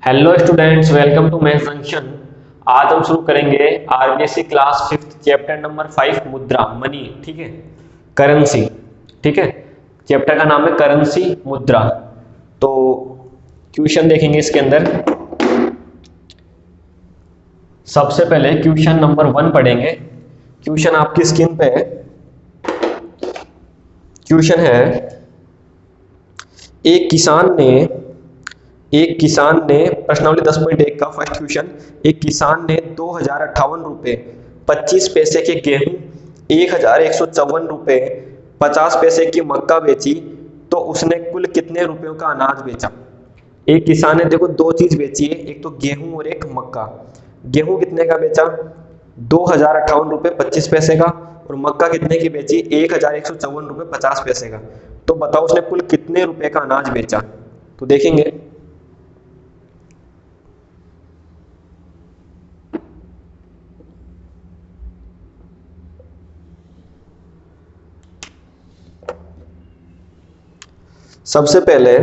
Hello students, welcome to maths junction. आज हम शुरू करेंगे आरबीएससी क्लास 5 चैप्टर नंबर 5 मुद्रा मनी। ठीक है, करेंसी। ठीक है, चैप्टर का नाम है करेंसी मुद्रा। तो क्वेश्चन देखेंगे इसके अंदर। सबसे पहले क्वेश्चन नंबर 1 पढ़ेंगे। क्वेश्चन आपकी स्क्रीन पे है। क्वेश्चन है, एक किसान ने प्रश्नावली 10.1 का फर्स्ट क्वेश्चन। एक किसान ने 2058 रुपये 25 पैसे के गेहूं, 1154 रुपये 50 पैसे की मक्का बेची, तो उसने कुल कितने रुपयों का अनाज बेचा। एक किसान ने देखो दो चीज बेची है, एक तो गेहूं और एक मक्का। गेहूं कितने का बेचा? 2058 रुपये 25 पैसे का। और मक्का कितने की बेची? 1154 रुपये 50 पैसे का। तो बताओ उसने कुल कितने रुपए का अनाज बेचा। तो देखेंगे। सबसे पहले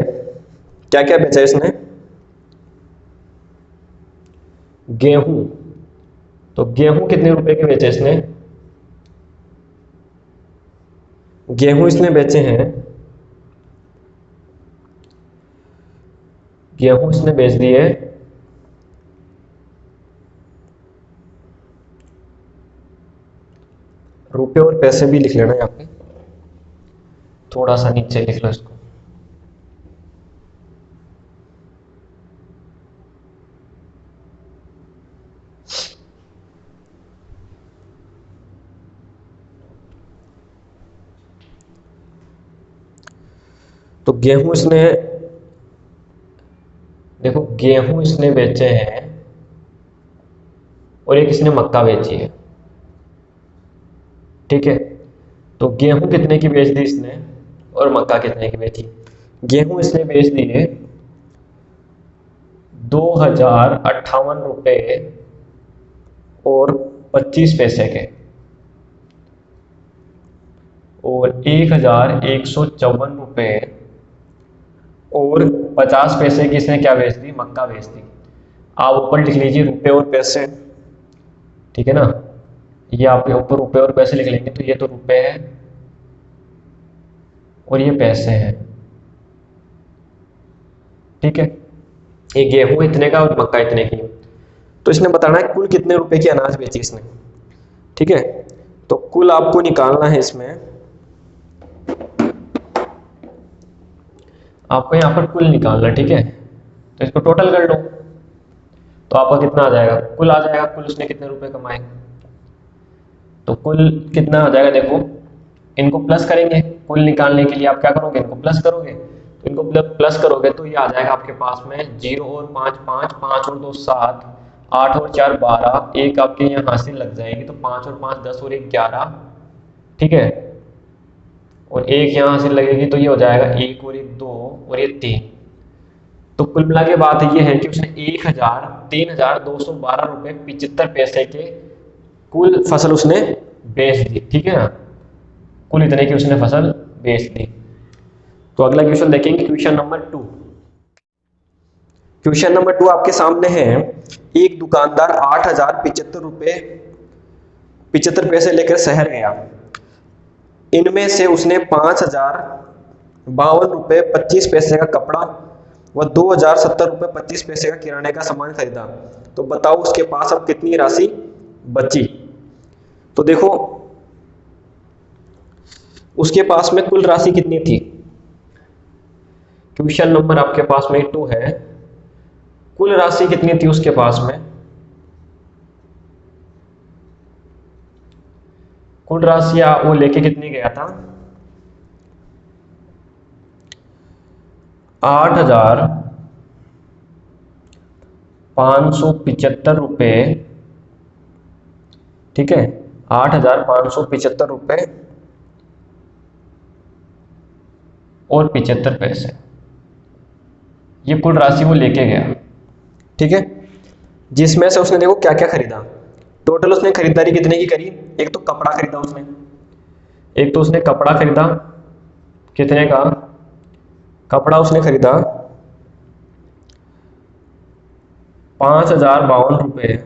क्या क्या बेचा इसने? गेहूं। तो गेहूं कितने रुपए के बेचे इसने? गेहूं इसने बेचे हैं, गेहूं इसने बेच दिए रुपए और पैसे भी लिख लेना यहाँ पे, थोड़ा सा नीचे लिख लो इसको। तो गेहूं इसने, देखो गेहूं इसने बेचे हैं और एक इसने मक्का बेची है। ठीक है, तो गेहूं कितने की बेच दी इसने और मक्का कितने की बेची? गेहूं इसने बेच दिए 2058 रुपये और 25 पैसे के, और 1154 रुपये और 50 पैसे की इसने क्या बेच दी? मक्का बेच दी। आप ऊपर लिख लीजिए रुपए और पैसे। ठीक है ना, ये आप ऊपर रुपए और पैसे लिख लेंगे। तो ये तो रुपए है और ये पैसे हैं। ठीक है, ये गेहूं इतने का और मक्का इतने की। तो इसने बताना है कुल कितने रुपए की अनाज बेची इसने। ठीक है, तो कुल आपको निकालना है इसमें। आपको यहां पर कुल निकालना है। ठीक है, तो इसको टोटल कर लो तो आपका कितना आ जाएगा? कुल आ जाएगा, कुल उसने कितने रुपए कमाए। तो कुल कितना आ जाएगा? देखो इनको प्लस करेंगे। कुल निकालने के लिए आप क्या करोगे? इनको प्लस करोगे। तो इनको प्लस करोगे तो ये आ जाएगा आपके पास में 0 और 5 5, 5 और 2 7, 8 और 4 12, एक आपके यहाँ हासिल लग जाएगी। तो 5 और 5 10 और 1 11। ठीक है, और एक यहाँ हासिल लगेगी तो ये हो जाएगा 1 और 1 2 और ये 3। तो कुल मिला के बात ये है कि उसने 3212 रुपये 75 पैसे के कुल फसल उसने बेच दी। ठीक है ना, कुल इतने की उसने फसल बेच दी। तो अगला क्वेश्चन देखेंगे, क्वेश्चन नंबर 2। क्वेश्चन नंबर 2 आपके सामने है। एक दुकानदार 8075 पैसे लेकर शहर गया। इनमें से उसने 5052 रुपये 25 पैसे का कपड़ा व 2070 रुपये 25 पैसे का किराने का सामान खरीदा। तो बताओ उसके पास अब कितनी राशि बची। तो देखो उसके पास में कुल राशि कितनी थी। क्वेश्चन नंबर आपके पास में 2 है। कुल राशि कितनी थी उसके पास में? कुल राशि वो लेके कितनी गया था? 8575 रुपये। ठीक है, 8575 रुपये और 75 पैसे, ये कुल राशि वो लेके गया। ठीक है, जिसमें से उसने देखो क्या क्या खरीदा। टोटल उसने खरीदारी कितने की करी? एक तो कपड़ा खरीदा उसने, एक तो उसने कपड़ा खरीदा। कितने का कपड़ा उसने खरीदा? ₹5,052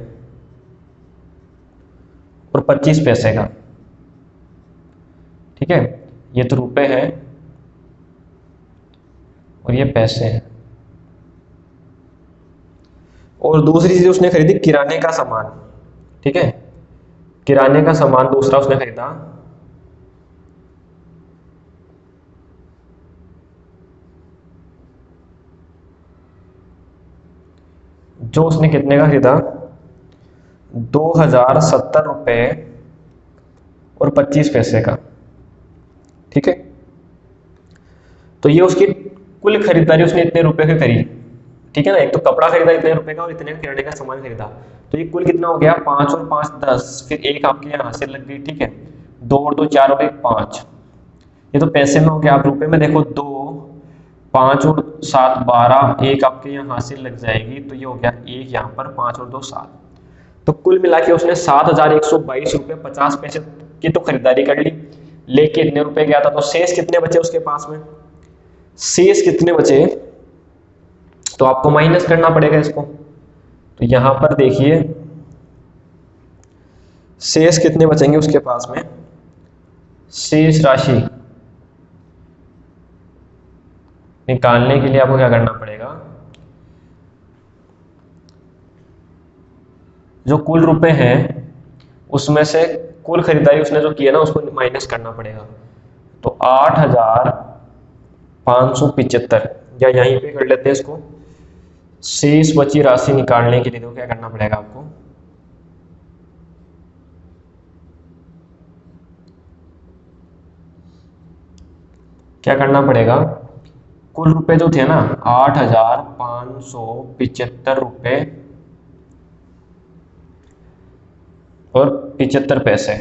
और 25 पैसे का। ठीक है, ये तो रुपए है और ये पैसे हैं। और दूसरी चीज उसने खरीदी किराने का सामान। ठीक है, किराने का सामान दूसरा उसने खरीदा, जो उसने कितने का खरीदा, ₹2,070 और 25 पैसे का। ठीक है, तो ये उसकी कुल खरीदारी उसने इतने रुपए की करी। ठीक है ना, एक तो कपड़ा खरीदा इतने रुपए का और इतने का किराने का सामान खरीदा, तो ये कुल कितना हो गया, 5 और 5 10, फिर एक आपके यहाँ से लग गई। ठीक है, 2 और 2 4 और 1 5, ये तो पैसे में हो गया। आप रुपए में देखो, 2 5 और 7 12, एक आपके यहाँ हासिल लग जाएगी, तो ये हो गया एक यहाँ पर, 5 और 2 7। तो कुल मिला के उसने ₹7,122.50 की तो खरीदारी कर ली, लेके इतने रुपए गया था। तो शेष कितने बचे उसके पास में, शेष कितने बचे, तो आपको माइनस करना पड़ेगा इसको। तो यहां पर देखिए शेष कितने बचेंगे उसके पास में, शेष राशि निकालने के लिए आपको क्या करना पड़ेगा, जो कुल रुपए हैं उसमें से कुल खरीदारी उसने जो की है ना, उसको माइनस करना पड़ेगा। तो 8,575, या यहीं पे कर लेते हैं इसको। शेष बची राशि निकालने के लिए तो क्या करना पड़ेगा आपको, क्या करना पड़ेगा, कुल रुपए जो थे ना 8,575 रुपए और 75 पैसे।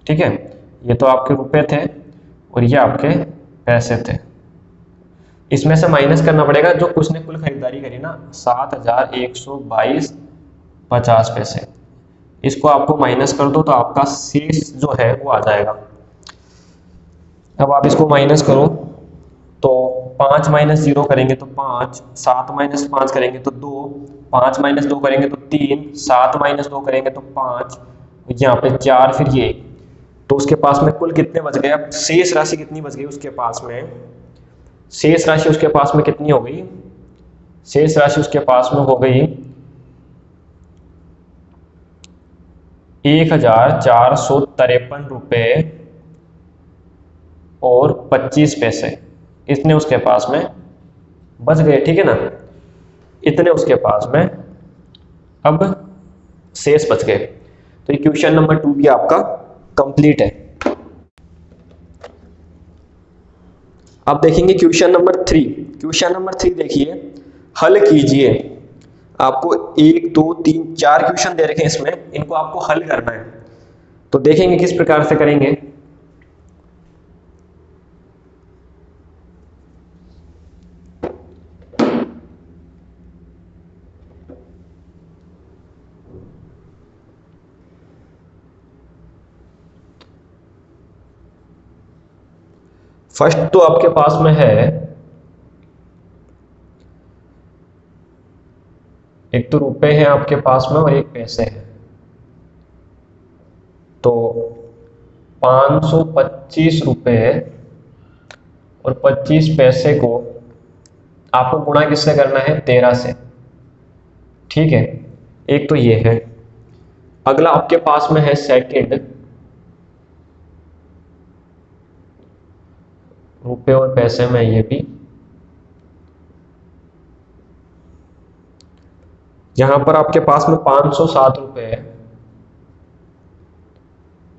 ठीक है, ये तो आपके रुपए थे और ये आपके पैसे थे। इसमें से माइनस करना पड़ेगा जो कुछ ने कुल खरीदारी करी ना, 7,122.50। इसको आपको माइनस कर दो तो आपका शेष जो है वो आ जाएगा। अब आप इसको माइनस करो तो 5 माइनस 0 करेंगे तो 5, 7 माइनस 5 करेंगे तो 2, 5 माइनस 2 करेंगे तो 3, 7 माइनस 2 करेंगे तो 5, यहाँ पे 4, फिर ये। तो उसके पास में कुल कितने बच गए, अब शेष राशि कितनी बच गई उसके पास में, शेष राशि उसके पास में कितनी हो गई, शेष राशि उसके पास में हो गई 1,453 रुपए और 25 पैसे, इतने उसके पास में बच गए। ठीक है ना, इतने उसके पास में अब शेष बच गए। तो ये क्वेश्चन नंबर 2 भी आपका कंप्लीट है। अब देखेंगे क्वेश्चन नंबर 3। क्वेश्चन नंबर 3 देखिए, हल कीजिए। आपको 1 2 3 4 क्वेश्चन दे रखे हैं, इसमें इनको आपको हल करना है। तो देखेंगे किस प्रकार से करेंगे। फर्स्ट तो आपके पास में है, एक तो रुपए हैं आपके पास में और एक पैसे हैं। तो 525 रुपए और 25 पैसे को आपको गुणा किससे करना है, 13 से। ठीक है, एक तो ये है। अगला आपके पास में है सेकंड, रुपए और पैसे में ये भी, यहां पर आपके पास में 507 रुपए है,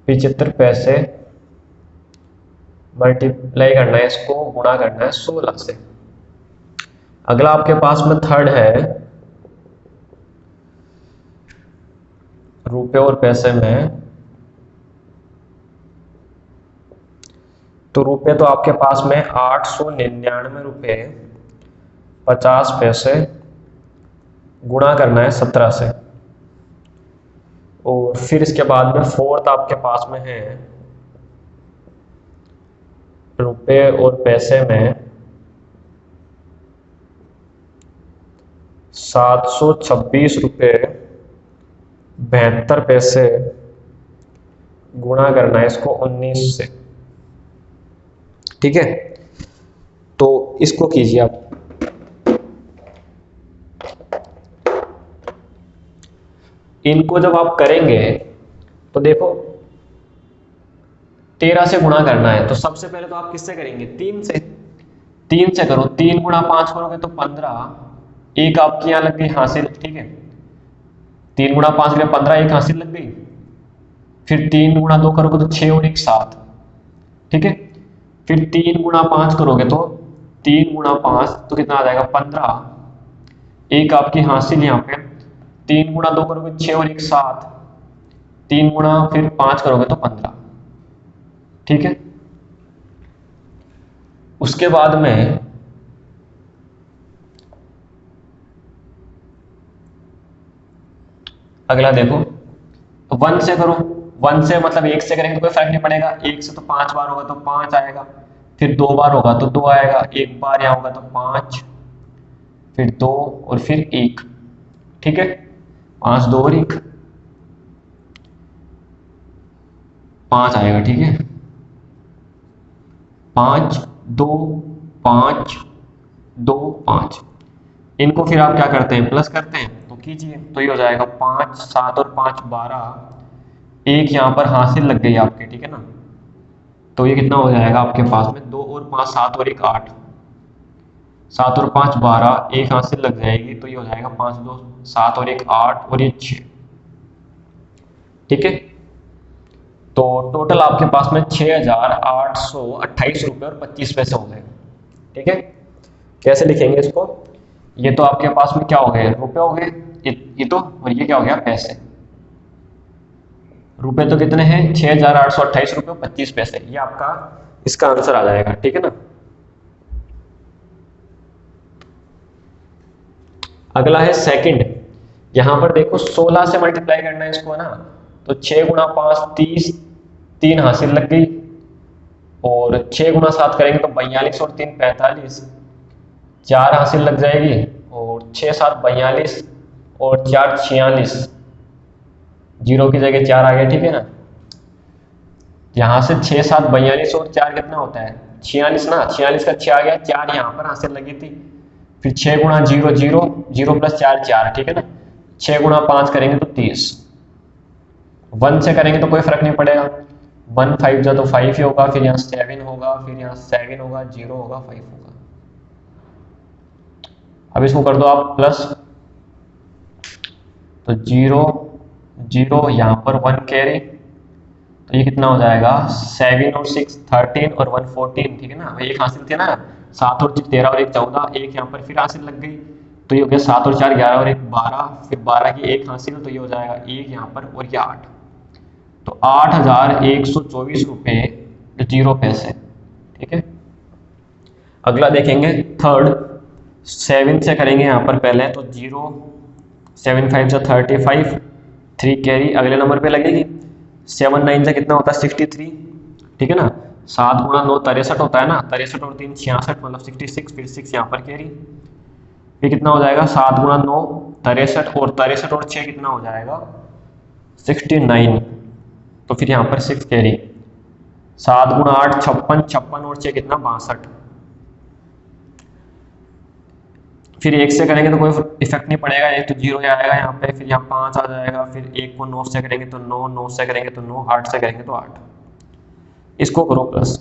75 पैसे, मल्टीप्लाई करना है, इसको गुणा करना है 16 से। अगला आपके पास में थर्ड है, रुपए और पैसे में। तो रुपए तो आपके पास में 899 रुपए 50 पैसे, गुणा करना है 17 से। और फिर इसके बाद में फोर्थ आपके पास में है, रुपए और पैसे में 726 रुपये 72 पैसे गुणा करना है इसको 19 से। ठीक है, तो इसको कीजिए आप। इनको जब आप करेंगे तो देखो 13 से गुणा करना है, तो सबसे पहले तो आप किससे करेंगे? 3 से। 3 से करो, 3 गुणा 5 करोगे तो 15, एक आपकी यहां लग गई हासिल। ठीक है, 3 गुणा 5 के 15, एक हासिल लग गई। फिर 3 गुणा 2 करोगे तो 6 और 1 7। ठीक है, फिर 3 गुणा 5 करोगे तो 3 गुणा 5 तो कितना आ जाएगा? 15, एक आपकी हासिल यहाँ पे। 3 गुणा 2 करोगे 6 और 1 7, 3 गुणा फिर 5 करोगे तो 15। ठीक है, उसके बाद में अगला देखो 1 से करो। 1 से मतलब 1 से करेंगे तो कोई फर्क नहीं पड़ेगा। 1 से तो 5 बार होगा तो 5 आएगा, फिर 2 बार होगा तो 2 आएगा, एक बार यहाँ होगा तो 5, फिर 2 और फिर 1। ठीक है, 5 2 और 1 5 आएगा। ठीक है, 5 2 5 2 5। इनको फिर आप क्या करते हैं? प्लस करते हैं। तो कीजिए, तो ये हो जाएगा 5 7 और 5 12, एक यहाँ पर हासिल लग गई आपके। ठीक है ना, तो ये कितना हो जाएगा आपके पास में? 2 और 5 7 और 1 8, 7 और 5 12, एक हासिल लग जाएगी। तो ये हो जाएगा 5 2 7 और 1 8 और ये 6। ठीक है, तो टोटल आपके पास में 6,828 रुपये और 25 पैसे हो गए। ठीक है, कैसे लिखेंगे इसको? ये तो आपके पास में क्या हो गए? रुपए हो गए ये तो, और ये क्या हो गया? पैसे। रुपए तो कितने हैं? 6,828 रुपये 25 पैसे। ये आपका इसका आंसर आ जाएगा। ठीक है ना, अगला है सेकंड। यहां पर देखो 16 से मल्टीप्लाई करना है इसको ना, तो 6 गुणा 5 30, 3 हासिल लग गई। और 6 गुणा 7 करेंगे तो 42 और 3 45, 4 हासिल लग जाएगी। और 6 7 42 और 4 46, जीरो की जगह 4 आ गया। ठीक है ना, यहाँ से 6 7 42 और 4 कितना होता है? 46 ना, 46 का 6 आ गया, 4 यहाँ पर हासिल लगी थी। फिर 6 गुणा 0 0, 0 प्लस 4 4। ठीक है ना, 6 गुणा 5 करेंगे तो 30। 1 से करेंगे तो कोई फर्क नहीं पड़ेगा, 1 5 जा तो 5 ही होगा, फिर यहाँ 7 होगा, फिर यहाँ 7 होगा, 0 होगा, 5 होगा। अब इसको कर दो आप प्लस, तो 0 0 यहाँ पर 1 कैरी, तो ये कितना हो जाएगा? 7 और 6 13 और 1 14। ठीक है ना, एक हासिल थे ना, 7 और 13 और 1 14, एक यहाँ पर फिर हासिल लग गई। तो ये हो गया 7 और 4 11 और 1 12, फिर 12 की एक हासिल, तो ये हो जाएगा 1 यहाँ पर और ये 8। तो 8,124 रुपये 0 पैसे। ठीक है, अगला देखेंगे थर्ड। 7 से करेंगे यहाँ पर पहले, तो 0 7 5 से 35, 3 कैरी अगले नंबर पे लगेगी। 7 9 से कितना होता है? 63। ठीक है ना, 7 गुणा 9 63 होता है ना, 63 और 3 66, मतलब 66, फिर 6 यहाँ पर कैरी। फिर कितना हो जाएगा? 7 गुणा 9 63, और 63 और 6 कितना हो जाएगा? 69। तो फिर यहाँ पर 6 कैरी। 7 गुणा 8 56, 56 और 6 कितना? 62। फिर 1 से करेंगे तो कोई इफेक्ट नहीं पड़ेगा, एक तो 0 आएगा यहाँ पे, फिर यहाँ 5 आ जाएगा। फिर 1 को 9 से करेंगे तो 9, 9 से करेंगे तो 9, 8 से करेंगे तो 8। इसको करो प्लस,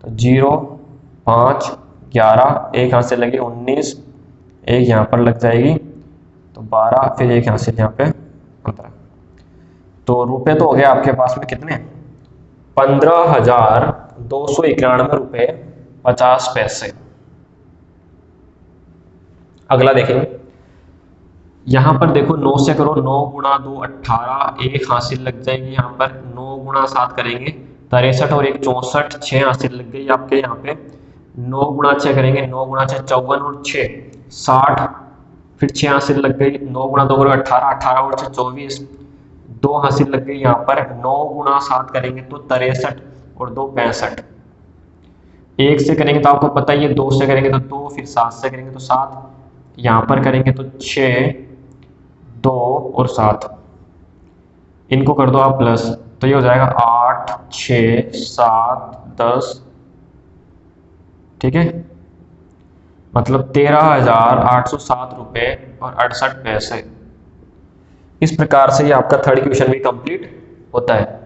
तो 0 5 11, एक यहाँ से लगी 19, एक यहाँ पर लग जाएगी तो 12, फिर एक यहाँ से यहाँ पे 15। तो रुपए तो हो गया आपके पास में कितने? 15,291 रुपये 50 पैसे। अगला देखेंगे, यहां पर देखो 9 से करो, 9 गुणा 2 18, एक हासिल लग जाएगी यहाँ पर। 9 गुणा 7 करेंगे 63 और 1 64, 6 हासिल लग गई आपके यहाँ पे। 9 गुणा 6 करेंगे, 9 गुणा 6 54 और 6 60, फिर 6 हासिल लग गई। 9 गुणा 2 करोगे 18, 18 और 6 24, 2 हासिल लग गई यहाँ पर। 9 गुणा 7 करेंगे तो 63 और 2 65। 1 से करेंगे तो आपको पता ही है, 2 से करेंगे तो 2, फिर 7 से करेंगे तो 7, यहाँ पर करेंगे तो 6, 2 और 7, इनको कर दो आप प्लस, तो ये हो जाएगा 8, 6, 7, 10, ठीक है, मतलब 13,807 रुपये और 68 पैसे। इस प्रकार से ये आपका थर्ड क्वेश्चन भी कंप्लीट होता है।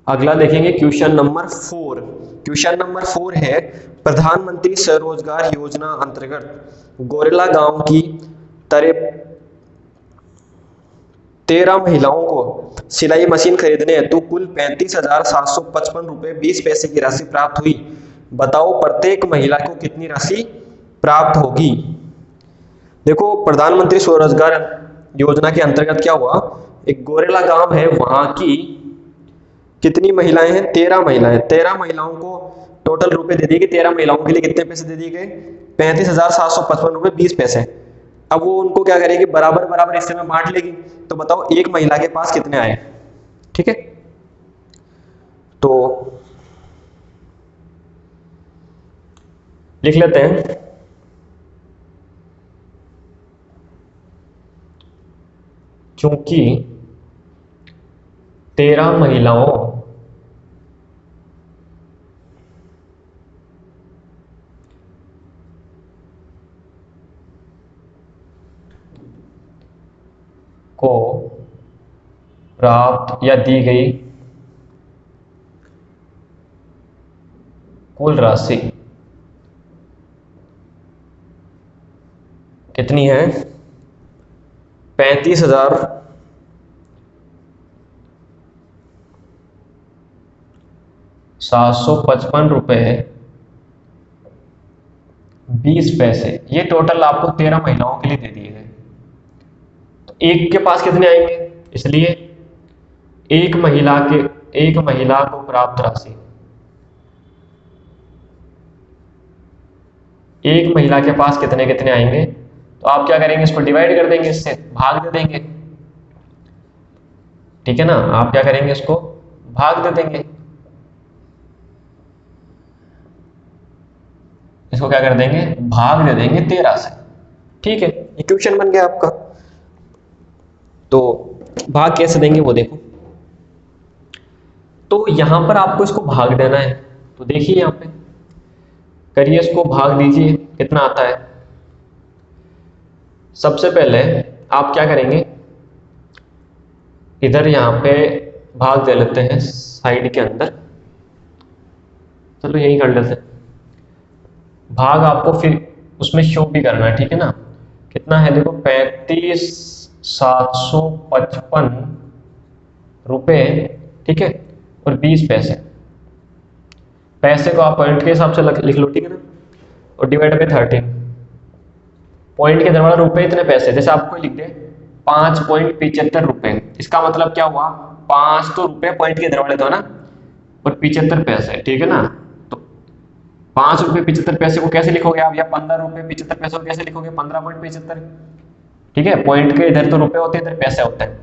अगला देखेंगे क्वेश्चन नंबर 4। क्वेश्चन नंबर 4 है, प्रधानमंत्री स्वरोजगार योजना अंतर्गत गोरेला गांव की 13 महिलाओं को सिलाई मशीन खरीदने हेतु कुल 35,755 रुपये 20 पैसे की राशि प्राप्त हुई। बताओ प्रत्येक महिला को कितनी राशि प्राप्त होगी। देखो, प्रधानमंत्री स्वरोजगार योजना के अंतर्गत क्या हुआ, एक गोरेला गांव है, वहां की कितनी महिलाएं हैं, 13 महिलाएं। 13 महिलाओं को टोटल रुपए दे दिए गए, 13 महिलाओं के लिए कितने पैसे दे दिए गए, 35,755 रुपये 20 पैसे। अब वो उनको क्या करेगी, बराबर बराबर हिस्से में बांट लेगी। तो बताओ एक महिला के पास कितने आए, ठीक है। तो लिख लेते हैं, चूंकि 13 महिलाओं को प्राप्त या दी गई कुल राशि कितनी है, 35,755 रुपये 20 पैसे। ये टोटल आपको 13 महिलाओं के लिए दे दिए गए। तो एक के पास कितने आएंगे, इसलिए एक महिला को प्राप्त राशि, एक महिला के पास कितने कितने आएंगे, तो आप क्या करेंगे, इसको डिवाइड कर देंगे, इससे भाग दे देंगे, ठीक है ना। आप क्या करेंगे, इसको भाग दे देंगे, इसको क्या कर देंगे, भाग दे देंगे 13 से, ठीक है। इक्वेशन बन गया आपका। तो भाग कैसे देंगे वो देखो, तो यहां पर आपको इसको भाग देना है। तो देखिए यहां पे करिए, इसको भाग दीजिए, कितना आता है। सबसे पहले आप क्या करेंगे, इधर यहां पे भाग दे लेते हैं साइड के अंदर, चलो यही कर लेते हैं भाग। आपको फिर उसमें शो भी करना है, ठीक है ना। कितना है देखो, 35,755 रुपये, ठीक है, और 20 पैसे। पैसे को आप पॉइंट के हिसाब से लिख लो, ठीक है ना, और डिवाइड बाय 13। पॉइंट के दरवाजा रुपए इतने पैसे, जैसे आपको लिख दे 5.75 रुपए, इसका मतलब क्या हुआ, 5 तो रुपए पॉइंट के दरवाजे तो ना, और 75 पैसे, ठीक है ना। तो 5 रुपए 75 पैसे को कैसे लिखोगे आप, या 15 रुपए 75 पैसे को कैसे लिखोगे, 15.75, ठीक है। पॉइंट के इधर तो रुपए होते हैं, इधर पैसे होते हैं,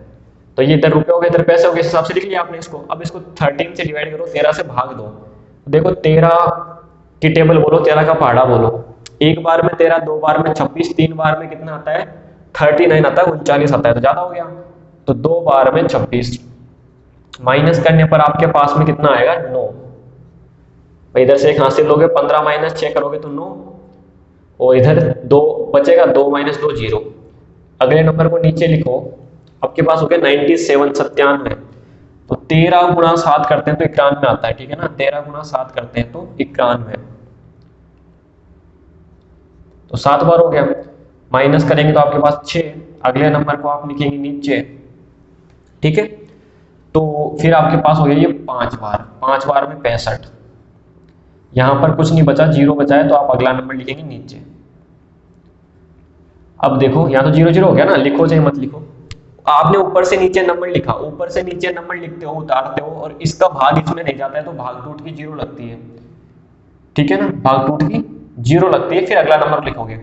तो ये इधर रुपए हो गए, इधर पैसे हो गए, इस हिसाब से लिख लिया आपने इसको। अब इसको 13 से डिवाइड करो, 13 से भाग दो। देखो 13 की टेबल बोलो, 13 का पहाड़ा बोलो। एक बार में 13, दो बार में 26, 3 बार में कितना आता है, 39 आता है, 39 आता है, तो ज्यादा हो गया। तो 2 बार में 26, माइनस करने पर आपके पास में कितना आएगा, 9। इधर से एक हासिल लोगे, 15 माइनस 6 करोगे तो 9, और इधर 2 बचेगा, 2 माइनस 2 0। अगले नंबर को नीचे लिखो, आपके पास हो गया 97, 97। तो 13 गुणा 7 करते हैं तो 91 आता है, ठीक है ना। 13 गुणा 7 करते हैं तो 91, तो 7 बार हो गया। माइनस करेंगे तो आपके पास 6, अगले नंबर को आप लिखेंगे नीचे, ठीक है। तो फिर आपके पास हो गया ये 5 बार, 5 बार में 65। यहां पर कुछ नहीं बचा, 0 बचा है, तो आप अगला नंबर लिखेंगे नीचे। अब देखो यहाँ तो 0 0 हो गया ना, लिखो चाहे मत लिखो, आपने ऊपर से नीचे नंबर लिखा, ऊपर से नीचे नंबर लिखते हो, उतारते हो, और इसका भाग इसमें नहीं जाता है, तो भाग टूट की 0 लगती है, ठीक है ना। भाग टूट की 0 लगती है, फिर अगला नंबर लिखोगे।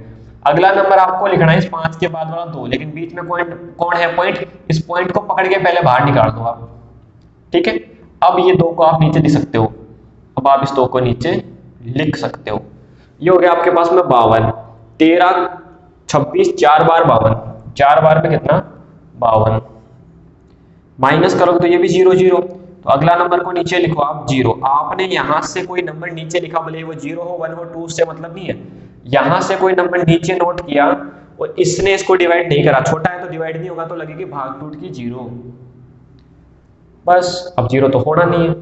अगला नंबर आपको लिखना है इस 5 के बाद वाला 2, लेकिन बीच में पॉइंट कौन है, पॉइंट, इस पॉइंट को पकड़ के पहले बाहर निकाल दो आप, ठीक है। अब ये 2 को आप नीचे लिख सकते हो, अब आप इस 2 को नीचे लिख सकते हो। ये हो गया आपके पास में 52, 13 26 4 बार 52, 4 बार में कितना 52, माइनस करोगे तो ये भी 0 0, तो अगला नंबर को नीचे लिखो आप 0। आपने यहां से कोई नंबर नीचे लिखा, भले वो 0 हो 1 हो 2 से मतलब नहीं है, यहां से कोई नंबर नीचे नोट किया और इसने इसको डिवाइड नहीं करा, छोटा है तो डिवाइड नहीं होगा, तो लगेगी भाग टूट की 0, बस अब 0 तो होना नहीं है।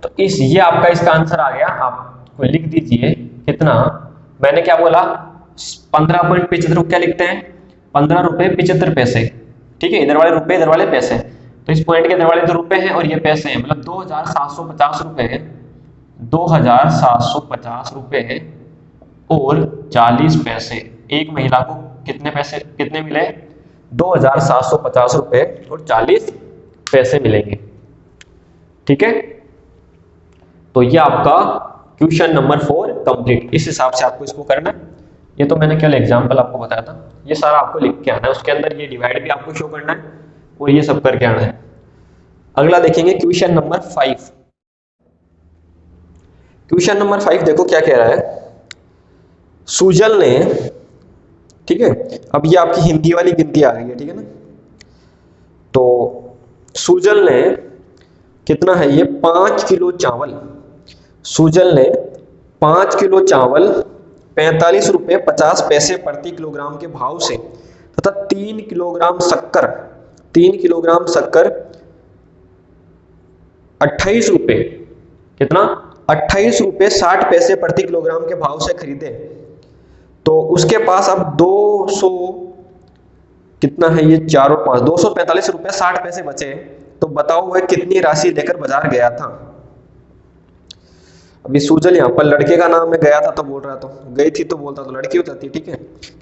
तो ये आपका इसका आंसर आ गया। आप लिख दीजिए कितना, मैंने क्या बोला 15.75 क्या लिखते हैं 15 रुपए 75 पैसे, ठीक है, इधर वाले रुपए इधर वाले पैसे, तो इस पॉइंट के इधर वाले तो रुपए हैं और ये पैसे हैं, मतलब 2750 रुपए है, 2750 रुपए है और 40 पैसे। एक महिला को कितने पैसे कितने मिले 2750 रुपए और 40 पैसे मिलेंगे, ठीक है। तो ये आपका क्वेश्चन नंबर 4 कंप्लीट, इस हिसाब से आपको इसको करना है। ये तो मैंने केवल एग्जांपल आपको बताया था, ये सारा आपको लिख के आना है, उसके अंदर ये डिवाइड भी आपको शो करना है और ये सब करके आना है। अगला देखेंगे क्वेश्चन नंबर 5। क्वेश्चन नंबर 5 देखो क्या कह रहा है। सुजल ने, ठीक है, अब ये आपकी हिंदी वाली गिनती आ गई है, ठीक है ना। तो सुजल ने कितना है ये 5 किलो चावल, सुजल ने 5 किलो चावल 45 रुपए 50 पैसे प्रति किलोग्राम के भाव से तथा 3 किलोग्राम शक्कर 28 रुपए कितना 28 रुपए 60 पैसे प्रति किलोग्राम के भाव से खरीदे। तो उसके पास अब 200 कितना है ये 4 और 5 245 रुपए 60 पैसे बचे। तो बताओ वह कितनी राशि लेकर बाजार गया था। अभी सुजल यहाँ पर लड़के का नाम है, गया था तो बोल रहा, तो गई थी तो बोलता तो लड़की हो जाती, ठीक है।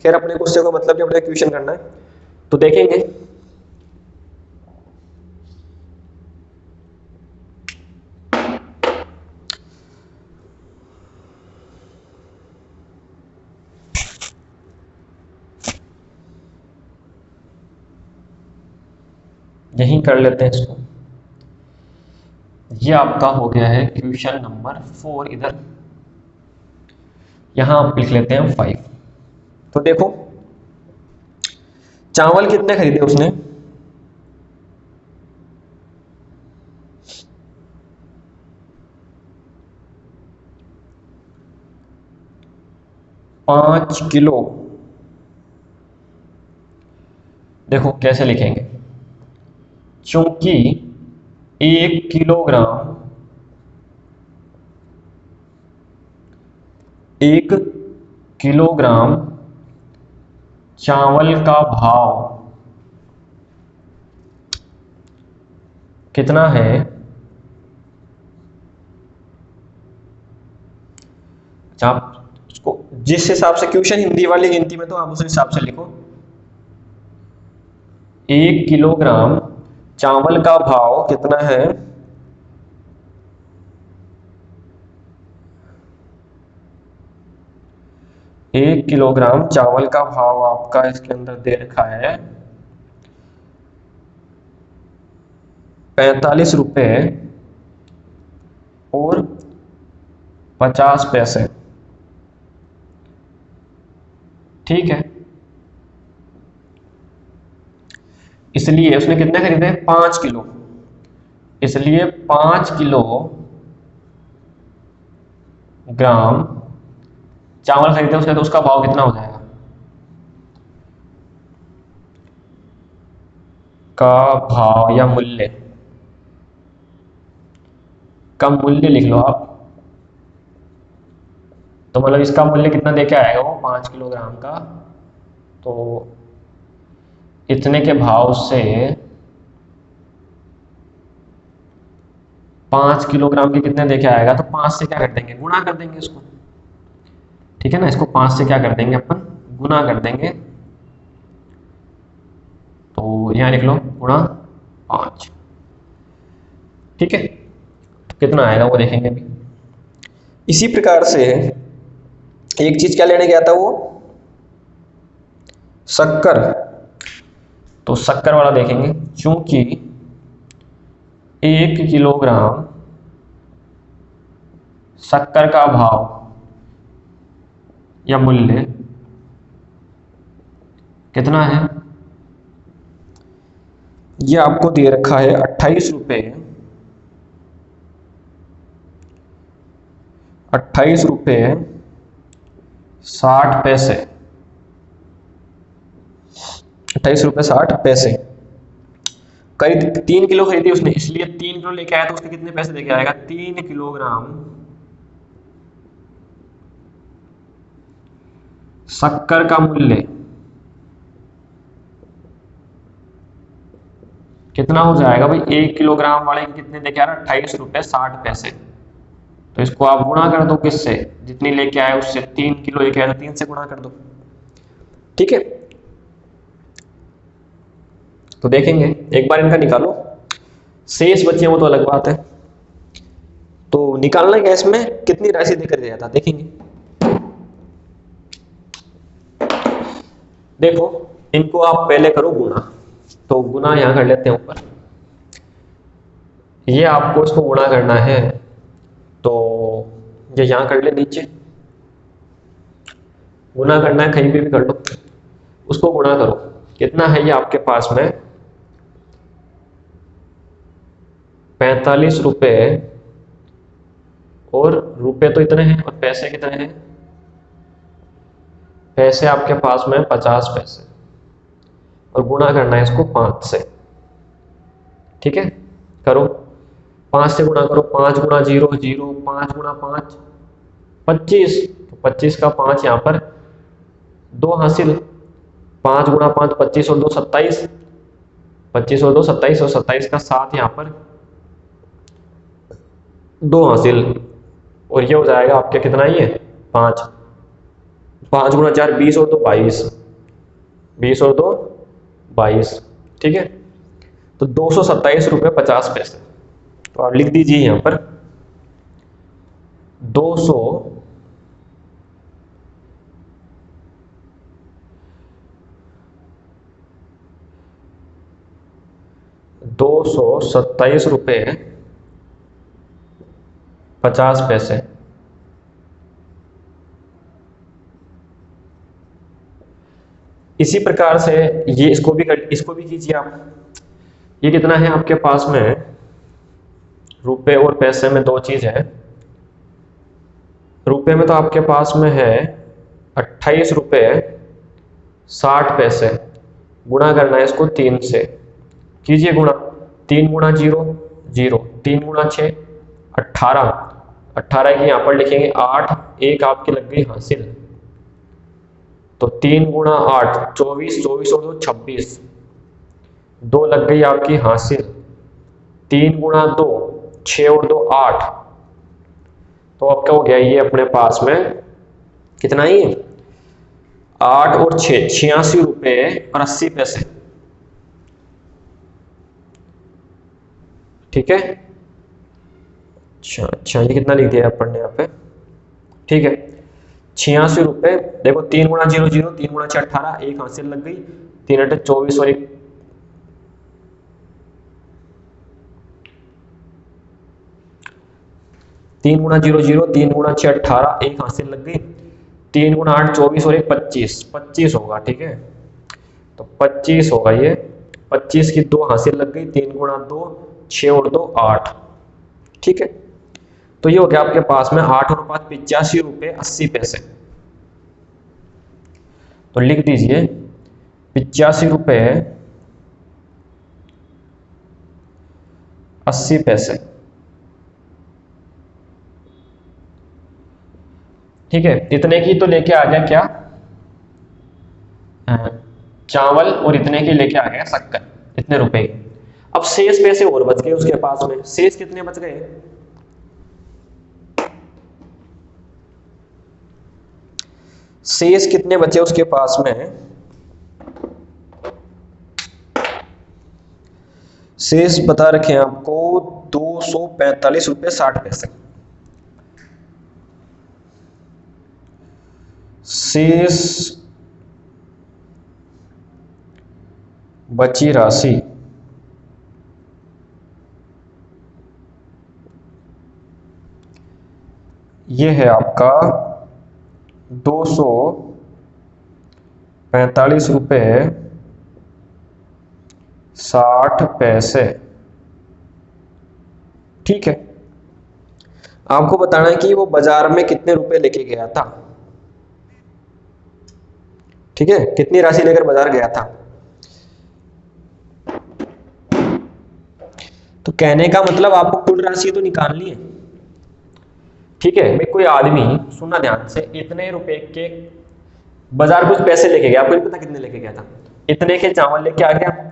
खैर अपने क्वेश्चन को मतलब कि अपने क्वेश्चन करना है, तो देखेंगे। यहीं कर लेते हैं इसको। ये आपका हो गया है क्वेश्चन नंबर 4, इधर यहां आप लिख लेते हैं 5। तो देखो चावल कितने खरीदे उसने 5 किलो। देखो कैसे लिखेंगे, चूंकि 1 किलोग्राम चावल का भाव कितना है, आप उसको जिस हिसाब से क्वेश्चन हिंदी वाली गिनती में तो आप उस हिसाब से लिखो। 1 किलोग्राम चावल का भाव कितना है, एक किलोग्राम चावल का भाव आपका इसके अंदर दे रखा है 45 रुपए और 50 पैसे, ठीक है। इसलिए उसने कितने खरीदे 5 किलो, इसलिए 5 किलो ग्राम चावल खरीदे उसने, तो उसका भाव कितना हो जाएगा, का भाव या मूल्य का मूल्य लिख लो आप। तो मतलब इसका मूल्य कितना देके आएगा वो 5 किलोग्राम का, तो इतने के भाव से 5 किलोग्राम के कितने देके आएगा, तो 5 से क्या कर देंगे गुणा कर देंगे इसको, ठीक है ना। इसको 5 से क्या कर देंगे अपन गुना कर देंगे, तो यहां लिख लो गुणा 5, ठीक है। तो कितना आएगा वो देखेंगे अभी। इसी प्रकार से एक चीज क्या लेने गया था वो शक्कर, तो शक्कर वाला देखेंगे, चूंकि 1 किलोग्राम शक्कर का भाव या मूल्य कितना है, ये आपको दे रखा है 28 रुपये 60 पैसे। 28 रुपये 60 पैसे। करीब 3 किलो खरीदी उसने, इसलिए 3 किलो लेके आया तो उसके कितने पैसे लेके आएगा, 3 किलोग्राम शक्कर का मूल्य कितना हो जाएगा भाई, 1 किलोग्राम वाले के कितने लेके आ रहा है, 28 रुपये 60 पैसे। तो इसको आप गुणा कर दो किससे, जितनी लेके आए उससे, 3 किलो लेके आया तो 3 से गुणा कर दो, ठीक है। तो देखेंगे एक बार इनका निकालो, शेष बचे वो तो अलग बात है। तो निकालना क्या, इसमें कितनी राशि देकर दिया था देखेंगे। देखो इनको आप पहले करो गुणा, तो गुणा यहां कर लेते हैं ऊपर, ये आपको इसको गुणा करना है तो ये यहां कर ले, नीचे गुणा करना है, कहीं पे भी कर लो, उसको गुणा करो, कितना है ये आपके पास में 45 रुपए, और रुपए तो इतने हैं और पैसे कितने हैं, पैसे आपके पास में 50 पैसे, और गुणा करना है इसको 5 से, ठीक है। करो 5 से गुणा करो, 5 गुणा 0 0, 5 गुणा 5 25, तो 25 का 5 यहाँ पर 2 हासिल, 5 गुणा 5 25 और 2 27, 25 और 2 27, और 27 का 7 यहाँ पर 2 हासिल, और ये हो जाएगा आपके कितना, ये 5, 5 गुणा 4 20 और 2 22, 20 और 2 22, ठीक है। तो 227 रुपये 50 पैसे। तो आप लिख दीजिए यहां पर 200 227 रुपये 50 पैसे। इसी प्रकार से ये इसको भी कीजिए आप। ये कितना है आपके पास में, रुपए और पैसे में दो चीज है। रुपए में तो आपके पास में है 28 रुपये 60 पैसे, गुणा करना है इसको 3 से, कीजिए गुणा, 3 गुणा 0 0, 3 गुणा 6 18, 18 की यहाँ पर लिखेंगे 8, एक आपकी लग गई हासिल, तो 3 गुणा 8 24, 24 और 2 26, 2 लग गई आपकी हासिल, 3 गुणा 2 6 और 2 8, तो आपका हो गया ये अपने पास में कितना ही, 8 और 6 86 रुपये और 80 पैसे, ठीक है। अच्छा ये कितना लिख दिया अपन ने यहाँ पे, ठीक है 86 रुपये। देखो 3 गुणा 0 0, 3 गुणा 6 18, एक हासिल लग गई, 3 8 24 और 1 3 गुणा 0 0, 3 गुणा 6 18, एक हासिल लग गई, 3 गुणा 8 24 और 1 25, 25 होगा, ठीक है। तो 25 होगा ये, 25 की 2 हासिल लग गई, 3 गुणा 2 6 और 2 8, ठीक है। तो ये हो गया आपके पास में 8 और 5 85 रुपये 80 पैसे। तो लिख दीजिए 85 रुपये 80 पैसे, ठीक है। इतने की तो लेके आ गया क्या, चावल, और इतने की लेके आ गया शक्कर, इतने रुपए। अब शेष पैसे और बच गए उसके पास में, शेष कितने बच गए, शेष कितने बचे उसके पास में, शेष बता रखे हैं आपको 245 रुपये 60 पैसे। शेष बची राशि ये है आपका ₹245.60। ठीक है, आपको बताना है कि वो बाजार में कितने रुपए लेके गया था। ठीक है, कितनी राशि लेकर बाजार गया था। तो कहने का मतलब आपको कुल राशि तो निकालनी है। ठीक है भाई, कोई आदमी, सुनना ध्यान से, इतने रुपए के बाजार कुछ पैसे लेके गया, आपको नहीं पता कितने लेके गया था। इतने के चावल लेके आ गया,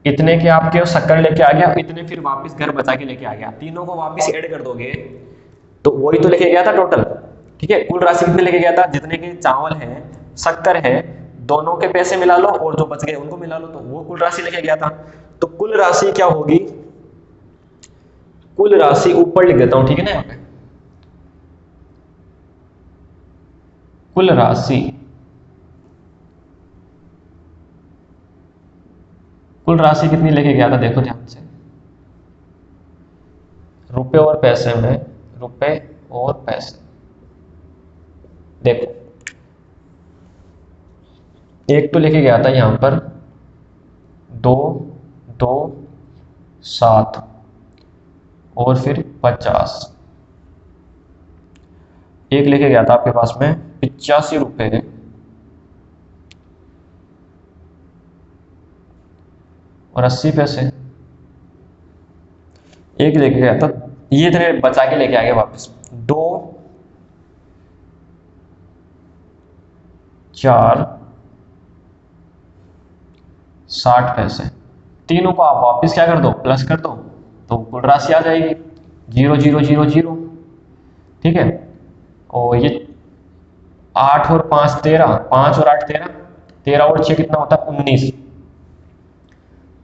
इतने के आपके शक्कर लेके आ गया, इतने फिर वापस घर बचा के लेके आ गया। तीनों को वापस ऐड कर दोगे तो वही तो लेके गया था टोटल। ठीक है, कुल राशि कितने लेके गया था, जितने के चावल है, शक्कर है, दोनों के पैसे मिला लो और जो बच गए उनको मिला लो, तो वो कुल राशि लेके गया था। तो कुल राशि क्या होगी, कुल राशि ऊपर लिख देता हूं, ठीक है ना। यहाँ पे कुल राशि, कुल राशि कितनी लेके गया था, देखो ध्यान से, रुपए और पैसे में, रुपए और पैसे। देखो, एक तो लेके गया था यहां पर 227 और फिर 50। एक लेके गया था आपके पास में 85 रुपए और 80 पैसे। एक लेके गया था, ये इतने बचा के लेके आ गया वापस, 2 4 60 पैसे। तीनों को आप वापस क्या कर दो, प्लस कर दो, तो कुल राशि आ जाएगी 0000। ठीक है, और ये 8 और 5 13, 5 और 8 13, 13 और 6 कितना होता है 19,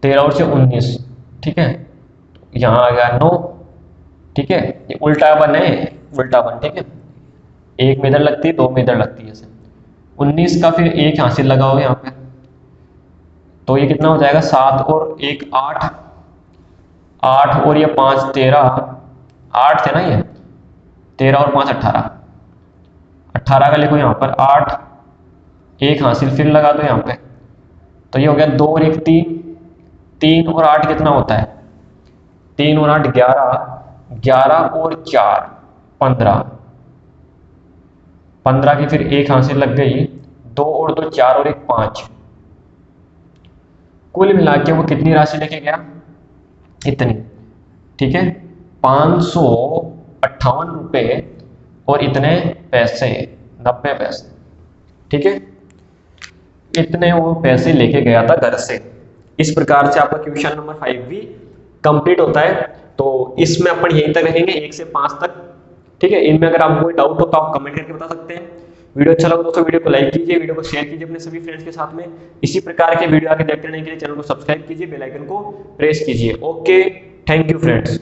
13 और 6 19। ठीक है, यहाँ आ गया 9। ठीक है, ये उल्टा वन है, उल्टा वन। ठीक है, एक में इधर लगती है, 2 में इधर लगती है ऐसे। 19 का फिर एक यहाँ से लगाओ यहाँ पे, तो ये कितना हो जाएगा 7 और 1 8, 8 और ये 5 13, 8 थे ना ये, 13 और 5 18, 18 का लिखो यहाँ पर 8, एक हासिल फिर लगा दो यहाँ पे, तो ये हो गया 2 और 1 3, 3 और 8 कितना होता है, 3 और 8 11, 11 और 4 15, 15 की फिर एक हासिल लग गई, 2 और 2 4 और 1 5। कुल मिला के वो कितनी राशि लेके गया, इतनी। ठीक है, 558 रुपए और इतने पैसे, 90 पैसे। ठीक है, इतने वो पैसे लेके गया था घर से। इस प्रकार से आपका क्वेश्चन नंबर 5 भी कंप्लीट होता है। तो इसमें अपन यहीं तक रखेंगे, 1 से 5 तक। ठीक है, इनमें अगर आपको कोई डाउट हो तो आप कमेंट करके बता सकते हैं। वीडियो अच्छा लगा दोस्तों, वीडियो को लाइक कीजिए, वीडियो को शेयर कीजिए अपने सभी फ्रेंड्स के साथ में। इसी प्रकार के वीडियो आगे देखते रहने के लिए चैनल को सब्सक्राइब कीजिए, बेल आइकन को प्रेस कीजिए। Okay, thank you friends.